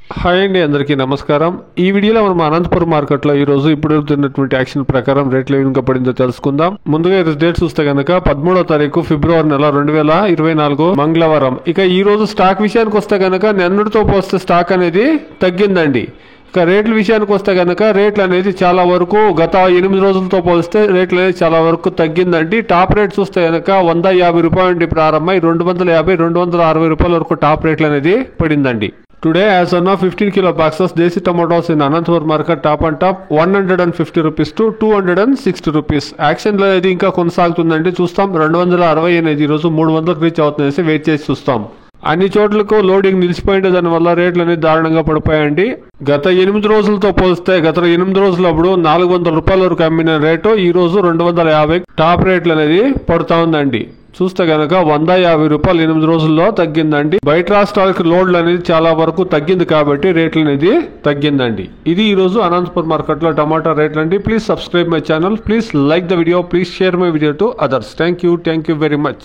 Hi అండి, అందరికీ నమస్కారం. ఈ వీడియోలో మనం అనంతపురం మార్కెట్లో ఈ రోజు ఇప్పుడు జరుగుతున్నటువంటి యాక్షన్ ప్రకారం రేట్లు ఏం పడిందో తెలుసుకుందాం. ముందుగా డేట్ చూస్తే కనుక 13వ తారీఖు ఫిబ్రవరి నెల 2024 మంగళవారం. ఇక ఈ రోజు స్టాక్ విషయానికి వస్తే కనుక నిన్నటితో పోస్తే స్టాక్ అనేది తగ్గిందండి. ఇక రేట్ల విషయానికి వస్తే కనుక రేట్లు అనేది చాలా వరకు గత 8 రోజులతో పోలిస్తే రేట్లు అనేది చాలా వరకు తగ్గిందండి. టాప్ రేట్ చూస్తే కనుక 150 రూపాయల నుండి ప్రారంభమై 250, 260 రూపాయల వరకు టాప్ రేట్లు అనేది పడిందండి. Today, as on now, 15 kilo boxes Desi tomatoes in Anantapur market top and top 150 rupees to 260 rupees. Action లో అనేది ఇంకా కొనసాగుతుందండి. చూస్తాం 260 అనేది ఈరోజు 300కు రీచ్ అవుతుందనేసి వెయిట్ చేసి చూస్తాం. అన్ని చోట్లకు లోడింగ్ నిలిచిపోయింది, దానివల్ల రేట్లు అనేది దారుణంగా పడిపోయాయండి. గత 8 రోజులతో పోలిస్తే గత 8 రోజుల అప్పుడు 400 రూపాయల వరకు అమ్మిన రేటు ఈ రోజు 250 టాప్ రేట్లు అనేది పడుతా ఉందండి. చూస్తే కనుక 150 రూపాయలు 8 రోజుల్లో తగ్గిందండి. బయట రాష్ట్రాలకు లోడ్లు అనేది చాలా వరకు తగ్గింది కాబట్టి రేట్లు అనేది తగ్గిందండి. ఇది ఈ రోజు అనంతపురం మార్కెట్ లో టమాటా రేట్లు అండి. Please subscribe my channel, please like the video, please share my video to others. Thank you very much.